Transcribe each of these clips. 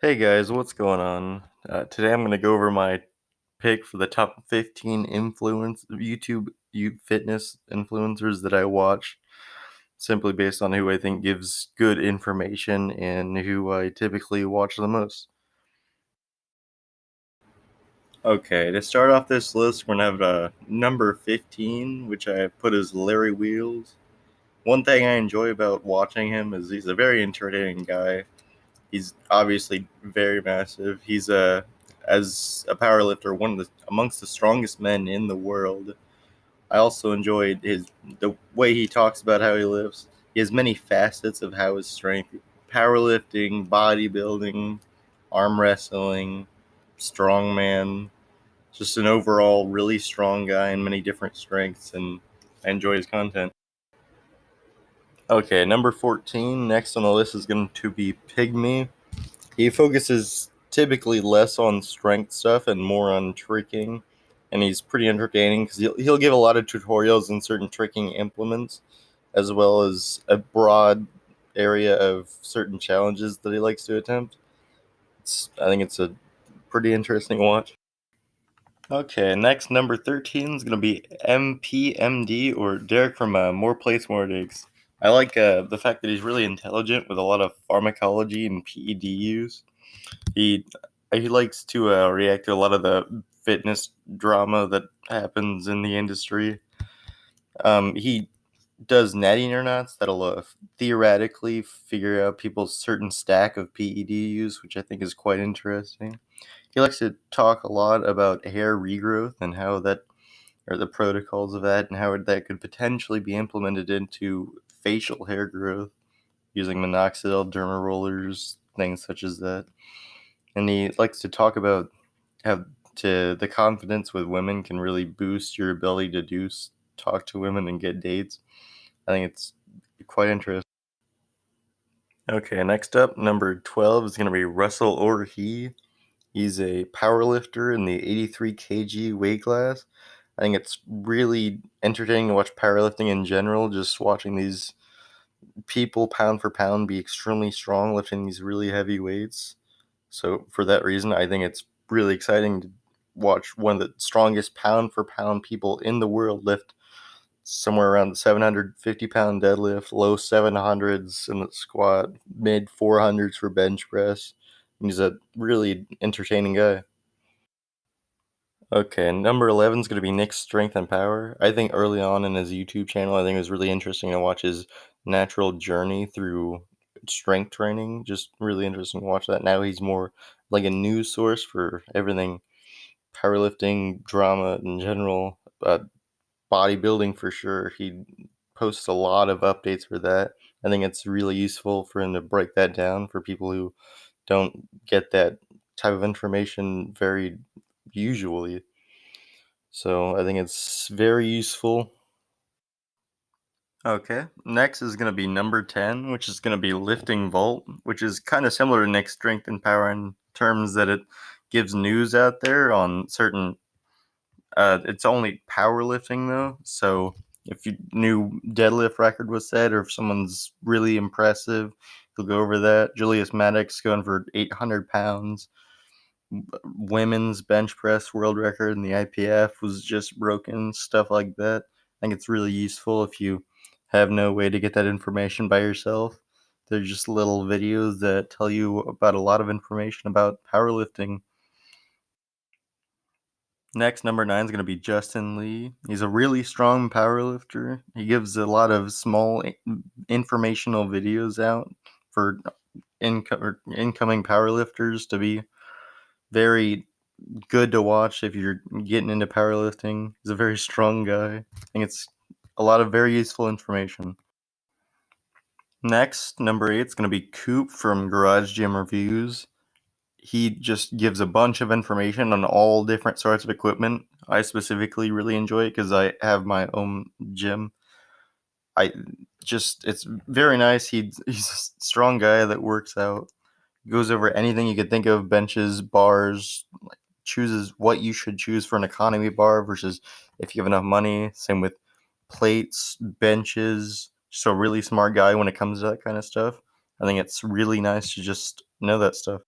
Hey guys, what's going on? Today I'm going to go over my pick for the top 15 fitness influencers that I watch, simply based on who I think gives good information and who I typically watch the most. Okay, to start off this list, we're going to have number 15, which I put as Larry Wheels. One thing I enjoy about watching him is he's a very entertaining guy. He's obviously very massive. He's as a powerlifter, one of the amongst the strongest men in the world. I also enjoyed the way he talks about how he lifts. He has many facets of how his strength, powerlifting, bodybuilding, arm wrestling, strongman, just an overall really strong guy in many different strengths, and I enjoy his content. Okay, number 14, next on the list is going to be Pygmy. He focuses typically less on strength stuff and more on tricking, and he's pretty entertaining because he'll give a lot of tutorials in certain tricking implements, as well as a broad area of certain challenges that he likes to attempt. I think it's a pretty interesting watch. Okay, next number 13 is going to be MPMD, or Derek from More Plates, More Digs. I like the fact that he's really intelligent with a lot of pharmacology and PED use. He he likes to react to a lot of the fitness drama that happens in the industry. He does natty or nots that'll theoretically figure out people's certain stack of PED use, which I think is quite interesting. He likes to talk a lot about hair regrowth and how that, or the protocols of that, and how that could potentially be implemented into facial hair growth using minoxidil, derma rollers, things such as that. And he likes to talk about how the confidence with women can really boost your ability to talk to women and get dates. I think it's quite interesting. Okay, next up, number 12 is going to be Russell Orhe. He's a power lifter in the 83 kg weight class. I think it's really entertaining to watch powerlifting in general, just watching these people pound for pound be extremely strong lifting these really heavy weights. So for that reason, I think it's really exciting to watch one of the strongest pound for pound people in the world lift somewhere around the 750-pound deadlift, low 700s in the squat, mid 400s for bench press. He's a really entertaining guy. Okay, number 11 is going to be Nick's Strength and Power. I think early on in his YouTube channel, I think it was really interesting to watch his natural journey through strength training. Just really interesting to watch that. Now he's more like a news source for everything powerlifting, drama in general, bodybuilding for sure. He posts a lot of updates for that. I think it's really useful for him to break that down for people who don't get that type of information very usually. So I think it's very useful. Okay, next is going to be number 10, which is going to be lifting vault, which is kind of similar to Nick's Strength and Power in terms that it gives news out there on certain. It's only powerlifting though, so if you new deadlift record was set, or if someone's really impressive, you'll go over that. Julius Maddox going for 800 pounds. Women's bench press world record in the IPF was just broken, stuff like that. I think it's really useful if you have no way to get that information by yourself. They're just little videos that tell you about a lot of information about powerlifting. Next, number 9 is going to be Justin Lee. He's a really strong powerlifter. He gives a lot of small informational videos out for incoming powerlifters to be very good to watch if you're getting into powerlifting. He's a very strong guy. I think it's a lot of very useful information. Next, number 8 is going to be Coop from Garage Gym Reviews. He just gives a bunch of information on all different sorts of equipment. I specifically really enjoy it because I have my own gym. I just it's very nice. He's a strong guy that works out. Goes over anything you could think of: benches, bars, chooses what you should choose for an economy bar versus if you have enough money. Same with plates, benches. Just a really smart guy when it comes to that kind of stuff. I think it's really nice to just know that stuff.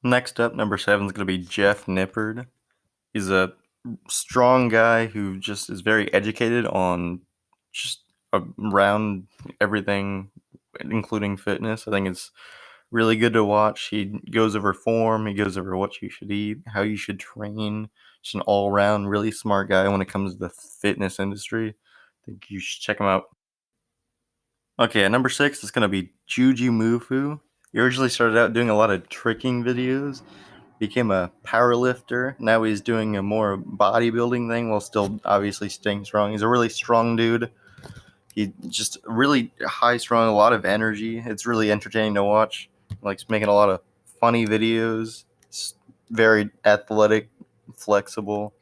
Next up, number 7 is going to be Jeff Nippard. He's a strong guy who just is very educated on just around everything, including fitness. I think it's really good to watch. He goes over form, he goes over what you should eat, how you should train. Just an all-around really smart guy when it comes to the fitness industry. I think you should check him out. Okay, at number 6 is going to be Juju Mufu. He originally started out doing a lot of tricking videos, became a power lifter. Now he's doing a more bodybuilding thing while still obviously staying strong. He's a really strong dude. He just really high strung, a lot of energy. It's really entertaining to watch. He likes making a lot of funny videos. He's very athletic, flexible.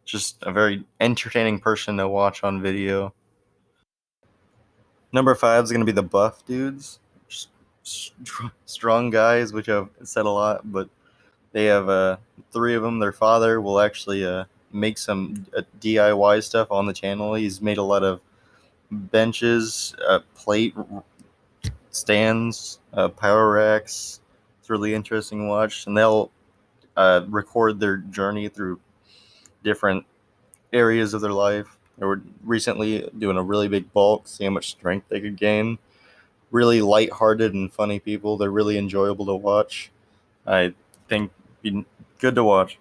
Just a very entertaining person to watch on video. Number 5 is going to be the buff dudes. Just strong guys, which I've said a lot, but they have 3 of them. Their father will actually make some DIY stuff on the channel. He's made a lot of benches, plate stands, power racks. It's really interesting to watch, and they'll record their journey through different areas of their life. They were recently doing a really big bulk, see how much strength they could gain. Really lighthearted and funny people. They're really enjoyable to watch. I think be good to watch.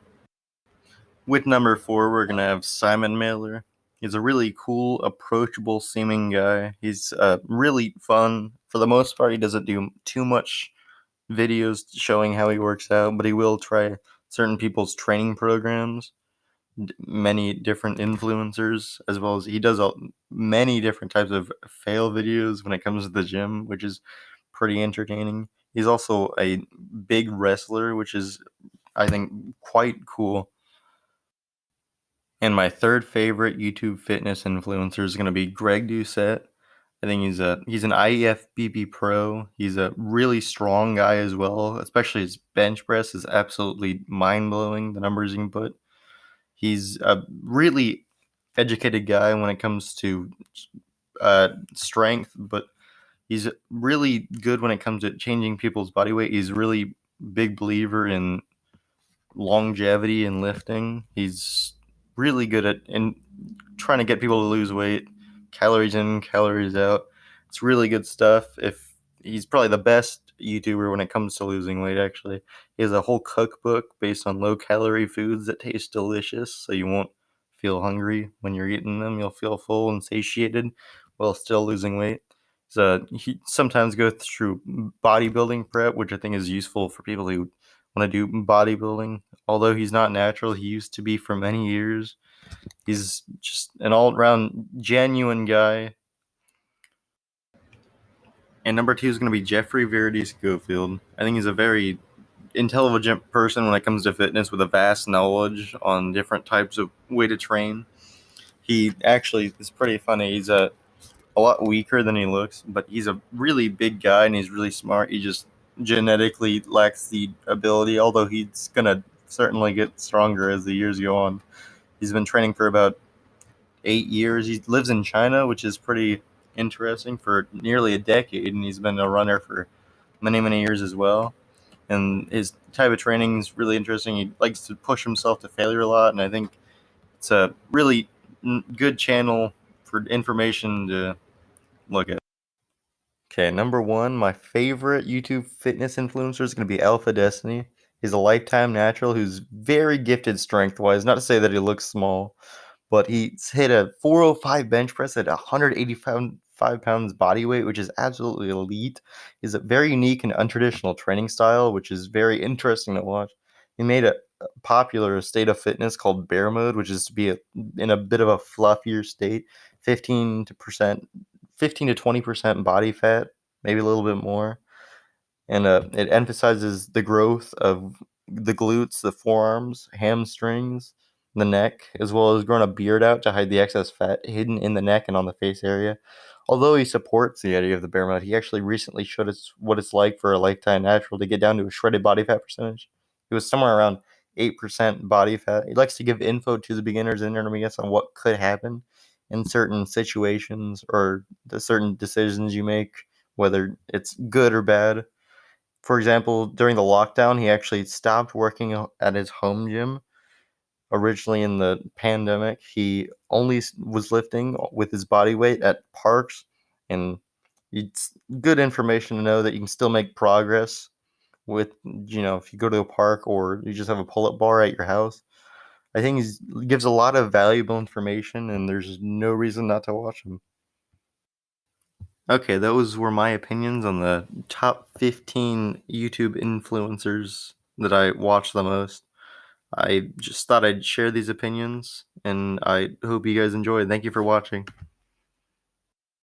With number 4, we're gonna have Simon Mailer. He's a really cool, approachable seeming guy. He's really fun. For the most part, he doesn't do too much videos showing how he works out, but he will try certain people's training programs, many different influencers, as well as he does many different types of fail videos when it comes to the gym, which is pretty entertaining. He's also a big wrestler, which is, I think, quite cool. And my third favorite YouTube fitness influencer is going to be Greg Ducette. I think he's an IFBB pro. He's a really strong guy as well, especially his bench press is absolutely mind-blowing, the numbers he can put. He's a really educated guy when it comes to strength, but he's really good when it comes to changing people's body weight. He's a really big believer in longevity in lifting. He's really good at trying to get people to lose weight, calories in, calories out. It's really good stuff. If he's probably the best YouTuber when it comes to losing weight, actually. He has a whole cookbook based on low-calorie foods that taste delicious, so you won't feel hungry when you're eating them. You'll feel full and satiated while still losing weight. So he sometimes goes through bodybuilding prep, which I think is useful for people who want to do bodybuilding. Although he's not natural, he used to be for many years. He's just an all-around genuine guy. And number 2 is going to be Jeffrey Verity Schofield. I think he's a very intelligent person when it comes to fitness with a vast knowledge on different types of way to train. He actually is pretty funny. He's a lot weaker than he looks, but he's a really big guy and he's really smart. He just genetically lacks the ability, although he's going to certainly get stronger as the years go on. He's been training for about 8 years. He lives in China, which is pretty interesting, for nearly a decade, and he's been a runner for many, many years as well. And his type of training is really interesting. He likes to push himself to failure a lot, and I think it's a really good channel for information to look at. Okay, number 1, my favorite YouTube fitness influencer is going to be Alpha Destiny. He's a lifetime natural who's very gifted strength-wise. Not to say that he looks small, but he's hit a 405 bench press at 185 pounds body weight, which is absolutely elite. He's a very unique and untraditional training style, which is very interesting to watch. He made a popular state of fitness called bear mode, which is to be in a bit of a fluffier state, 15 to 20% body fat, maybe a little bit more. And it emphasizes the growth of the glutes, the forearms, hamstrings, the neck, as well as growing a beard out to hide the excess fat hidden in the neck and on the face area. Although he supports the idea of the bear mode, he actually recently showed us what it's like for a lifetime natural to get down to a shredded body fat percentage. It was somewhere around 8% body fat. He likes to give info to the beginners and intermediates on what could happen in certain situations or the certain decisions you make, whether it's good or bad. For example, during the lockdown, he actually stopped working at his home gym. Originally in the pandemic, he only was lifting with his body weight at parks, and it's good information to know that you can still make progress with, if you go to a park or you just have a pull-up bar at your house. I think he gives a lot of valuable information, and there's no reason not to watch him. Okay, those were my opinions on the top 15 YouTube influencers that I watch the most. I just thought I'd share these opinions, and I hope you guys enjoyed. Thank you for watching.